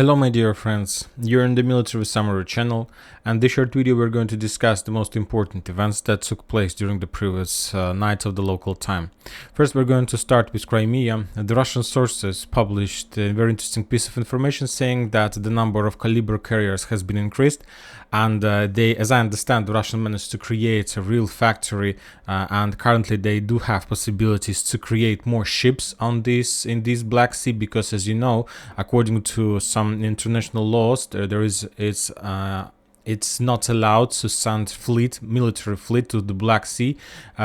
Hello my dear friends, you're in the Military Summary channel, and this short video we're going to discuss the most important events that took place during the previous nights of the local time. First we're going to start with Crimea. The Russian sources published a very interesting piece of information saying that the number of caliber carriers has been increased, and they, as I understand, the Russian managed to create a real factory, and currently they do have possibilities to create more ships in this Black Sea, because as you know, according to some international laws, it's not allowed to send military fleet to the Black Sea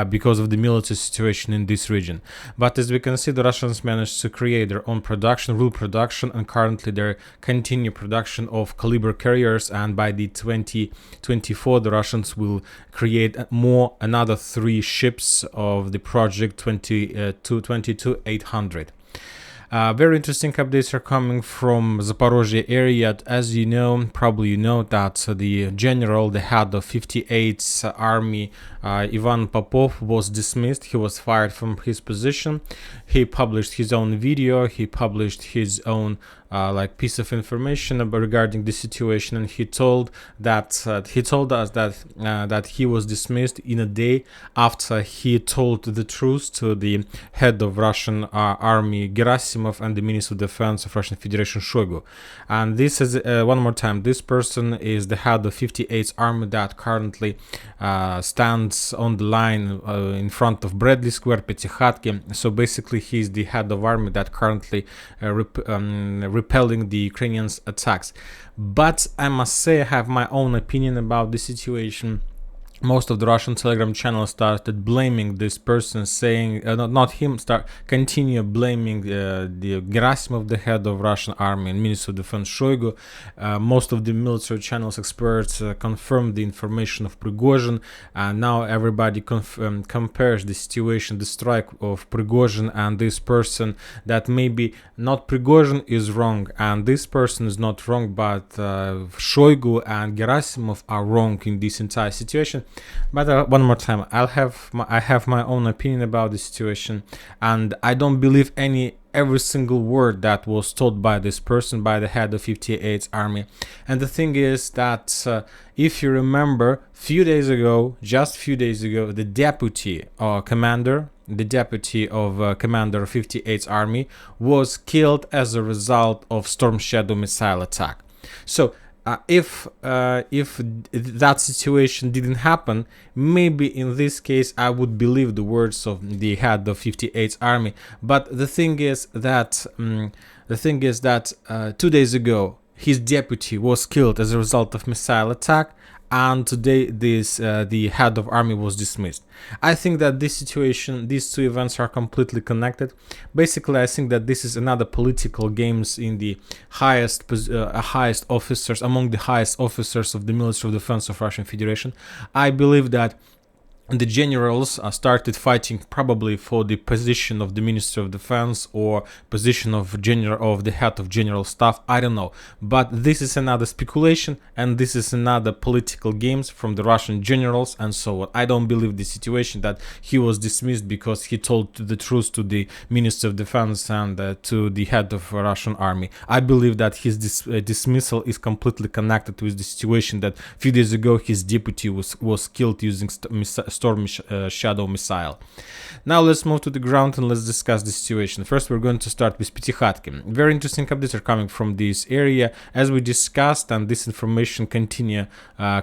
because of the military situation in this region. But as we can see, the Russians managed to create their own production, real production, and currently they continue production of caliber carriers, and by the 2024 the Russians will create another 3 ships of the project 22-800. Very interesting updates are coming from Zaporozhye area. As you know, probably you know that the general, the head of 58th Army, Ivan Popov, was dismissed. He was fired from his position. He published his own video. He published his own piece of information regarding the situation, and he told us that he was dismissed in a day after he told the truth to the head of Russian army Gerasimov and the Minister of Defense of Russian Federation Shoigu. And this is one more time, this person is the head of 58th Army that currently stands on the line in front of Bradley Square, Petykhatki. So basically he's the head of army that currently repelling the Ukrainians' attacks. But I must say I have my own opinion about the situation. Most of the Russian Telegram channels started blaming this person, saying continue blaming the Gerasimov, the head of Russian army, and Minister of Defense Shoigu. Most of the military channels experts confirmed the information of Prigozhin, and now everybody compares the situation, the strike of Prigozhin and this person, that maybe not Prigozhin is wrong and this person is not wrong, but Shoigu and Gerasimov are wrong in this entire situation. But one more time, I have my own opinion about the situation, and I don't believe every single word that was told by this person, by the head of 58th Army. And the thing is that if you remember, just a few days ago, the deputy commander of commander of 58th Army was killed as a result of Storm Shadow missile attack. So if that situation didn't happen, maybe in this case I would believe the words of the head of 58th Army. But the thing is that 2 days ago his deputy was killed as a result of missile attack, and today the head of army was dismissed. I think that this situation, these two events are completely connected. Basically, I think that this is another political games in the highest officers, among the highest officers of the Ministry of Defense of Russian Federation. I believe that the generals started fighting probably for the position of the Minister of Defense or position of the head of general staff. I don't know, but this is another speculation, and this is another political games from the Russian generals and so on. I don't believe the situation that he was dismissed because he told the truth to the Minister of Defense and to the head of Russian army. I believe that his dismissal is completely connected with the situation that a few days ago his deputy was killed using Storm Shadow missile. Now let's move to the ground and let's discuss the situation. First we're going to start with Petykhatki. Very interesting updates are coming from this area, as we discussed, and this information continue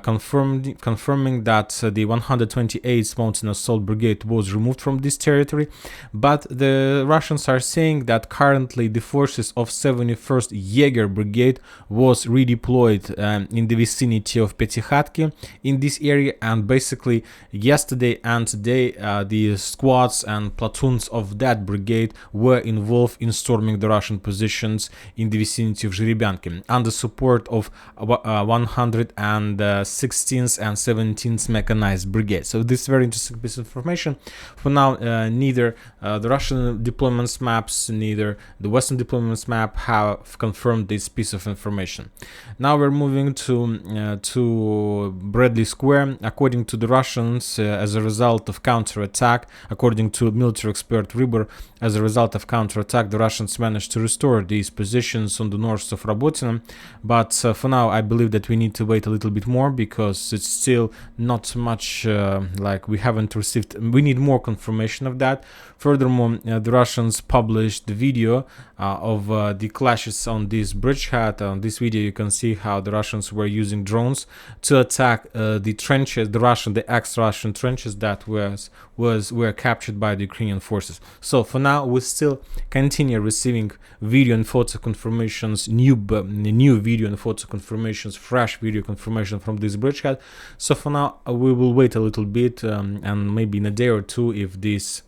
confirming that the 128th Mountain Assault Brigade was removed from this territory, but the Russians are saying that currently the forces of 71st Jaeger Brigade was redeployed in the vicinity of Petykhatki in this area, and basically yesterday and today the squads and platoons of that brigade were involved in storming the Russian positions in the vicinity of Zherebyanki under support of 116th and 17th Mechanized Brigade. So this is very interesting piece of information. For now, neither the Russian deployments maps, neither the Western deployments map have confirmed this piece of information. Now we're moving to Bradley Square. According to the Russians, as a result of counterattack. According to military expert Rybor, as a result of counterattack, the Russians managed to restore these positions on the north of Robotyne. But for now, I believe that we need to wait a little bit more, because it's still not much, like we haven't received. We need more confirmation of that. Furthermore, the Russians published the video of the clashes on this bridgehead. On this video, you can see how the Russians were using drones to attack the trenches, the ex-Russian trenches that were captured by the Ukrainian forces. So for now, we still continue receiving video and photo confirmations, new video and photo confirmations, fresh video confirmation from this bridgehead. So for now, we will wait a little bit, and maybe in a day or two, if this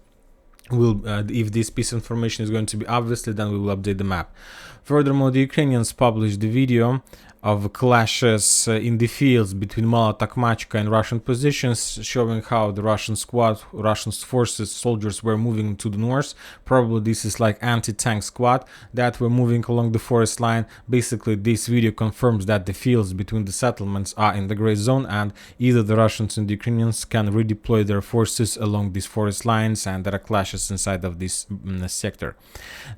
piece of information is going to be obviously, then we will update the map. Furthermore, the Ukrainians published the video of clashes in the fields between Mala Takmachka and Russian positions, showing how the Russian forces, soldiers were moving to the north. Probably this is like anti-tank squad that were moving along the forest line. Basically, this video confirms that the fields between the settlements are in the gray zone, and either the Russians and the Ukrainians can redeploy their forces along these forest lines, and there are clashes inside of this sector.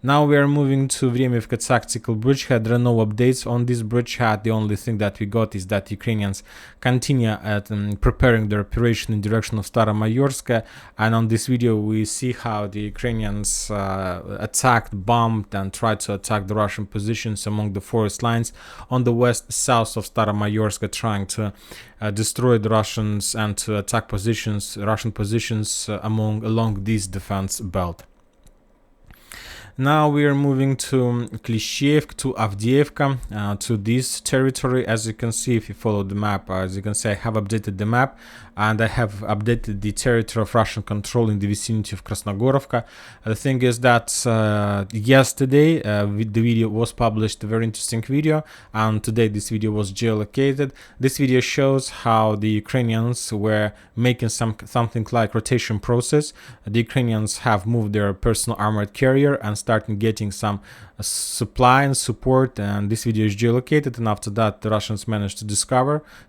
Now we are moving to Vremivka tactical bridgehead. There are no updates on this bridgehead. The only thing that we got is that Ukrainians continue at preparing their operation in direction of Staromayorsk, and on this video we see how the Ukrainians attacked, bombed, and tried to attack the Russian positions among the forest lines on the west-south of Staromayorsk, trying to destroy the Russians and to attack Russian positions along this defense belt. Now we are moving to Klishchievka, to Avdiivka, to this territory. As you can see, if you follow the map, as you can see, I have updated the map, and I have updated the territory of Russian control in the vicinity of Krasnogorovka. The thing is that yesterday the video was published, a very interesting video, and today this video was geolocated. This video shows how the Ukrainians were making something like rotation process. The Ukrainians have moved their personal armored carrier and starting getting some supply and support, and this video is geolocated, and after that the Russians managed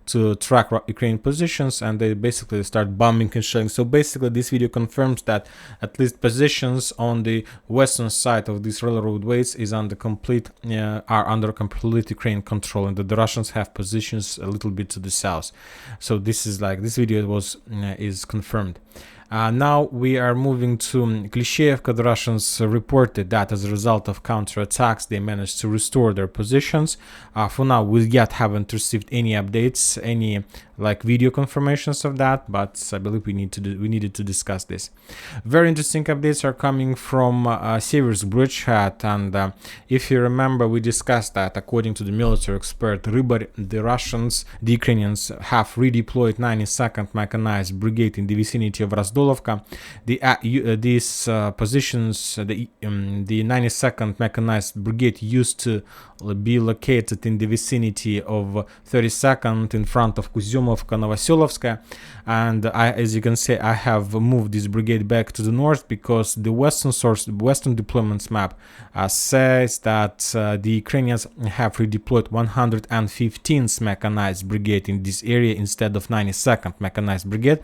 to track Ukrainian positions, and they basically start bombing and shelling. So basically this video confirms that at least positions on the western side of these railroad ways are under complete Ukrainian control, and that the Russians have positions a little bit to the south. So this video is confirmed. Now we are moving to Klishchievka. The Russians reported that as a result of counterattacks, they managed to restore their positions. For now, we yet haven't received any updates, any video confirmations of that, but I believe we needed to discuss this. Very interesting updates are coming from Seversk bridgehead, and if you remember, we discussed that according to the military expert Rybor, the Ukrainians have redeployed 92nd Mechanized Brigade in the vicinity of Razdolovka. These positions, the 92nd Mechanized Brigade used to be located in the vicinity of 32nd in front of Kuzyumovka, Novoselovska, and as you can see, I have moved this brigade back to the north because the western deployments map says that the Ukrainians have redeployed 115th Mechanized Brigade in this area instead of 92nd Mechanized Brigade.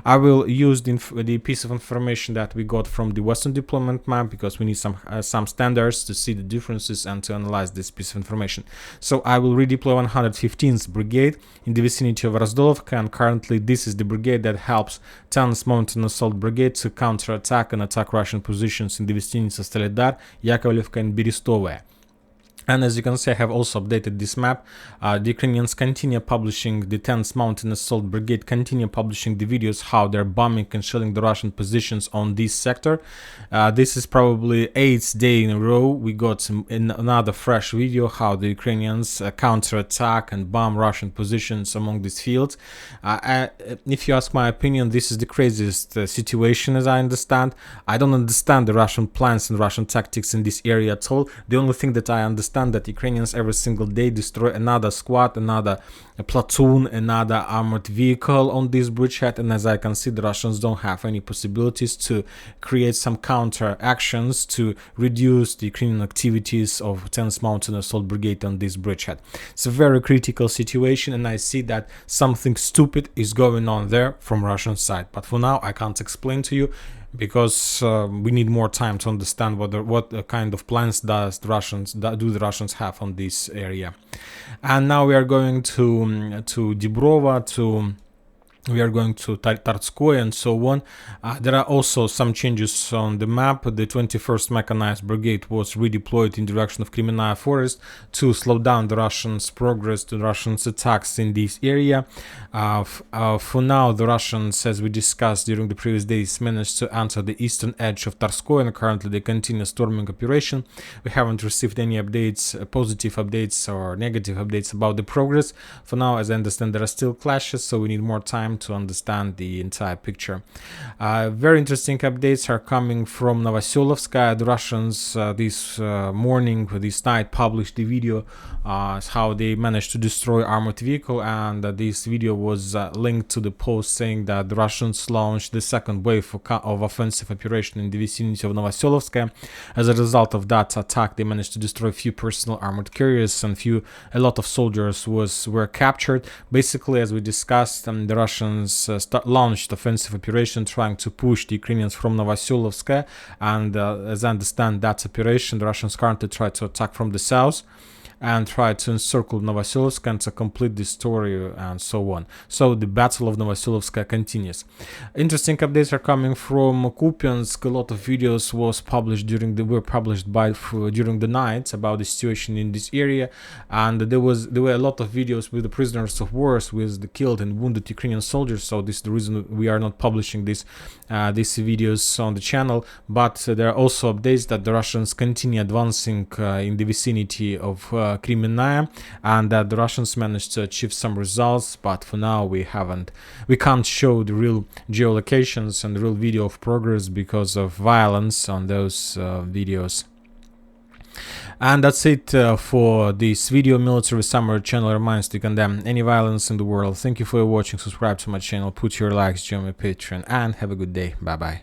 I will use the piece of information that we got from the western deployment map because we need some standards to see the differences and to analyze this piece of information. So I will redeploy 115th Brigade in the vicinity of Razdolovka, and currently this is the brigade that helps 10th Mountain Assault Brigade to counterattack and attack Russian positions in the vicinity of Stoledar, Yakovlevka, and Berestovaya. And as you can see, I have also updated this map. The Ukrainians continue publishing, the 10th Mountain Assault Brigade continue publishing the videos how they're bombing and shelling the Russian positions on this sector. This is probably 8th day in a row we got another fresh video how the Ukrainians counterattack and bomb Russian positions among these fields. If you ask my opinion, this is the craziest situation as I understand. I don't understand the Russian plans and Russian tactics in this area at all. The only thing that I understand understand that Ukrainians every single day destroy another squad, another platoon, another armored vehicle on this bridgehead, and as I can see, the Russians don't have any possibilities to create some counter actions to reduce the Ukrainian activities of 10th Mountain Assault Brigade on this bridgehead. It's a very critical situation, and I see that something stupid is going on there from Russian side, but for now I can't explain to you because we need more time to understand what kind of plans do the Russians have on this area. And now we are going to Dibrova, we are going to Tartskoye and so on. There are also some changes on the map. The 21st Mechanized Brigade was redeployed in direction of Crimea Forest to slow down the Russians' progress, the Russians' attacks in this area. For now, the Russians, as we discussed during the previous days, managed to enter the eastern edge of Tarskoye, and currently they continue storming operation. We haven't received any updates, positive updates or negative updates about the progress. For now, as I understand, there are still clashes, so we need more time to understand the entire picture. Very interesting updates are coming from Novoselovskaya. The Russians this night published the video how they managed to destroy armored vehicle, and this video was linked to the post saying that the Russians launched the second wave of offensive operation in the vicinity of Novoselovskaya. As a result of that attack, they managed to destroy a few personal armored carriers and a lot of soldiers were captured. Basically, as we discussed, the Russians launched offensive operation trying to push the Ukrainians from Novoselovskaya, and as I understand that operation, the Russians currently try to attack from the south and try to encircle Novoselovsk and to complete the story and so on. So the Battle of Novoselovsk continues. Interesting updates are coming from Kupiansk. A lot of videos were published during the night about the situation in this area, and there were a lot of videos with the prisoners of war, with the killed and wounded Ukrainian soldiers. So this is the reason we are not publishing these videos on the channel. But there are also updates that the Russians continue advancing in the vicinity of Crimea, and that the Russians managed to achieve some results, but for now we can't show the real geolocations and the real video of progress because of violence on those videos. And that's it for this video. Military Summary channel reminds to condemn any violence in the world. Thank you for watching. Subscribe to my channel, put your likes, join my Patreon, and have a good day. Bye bye.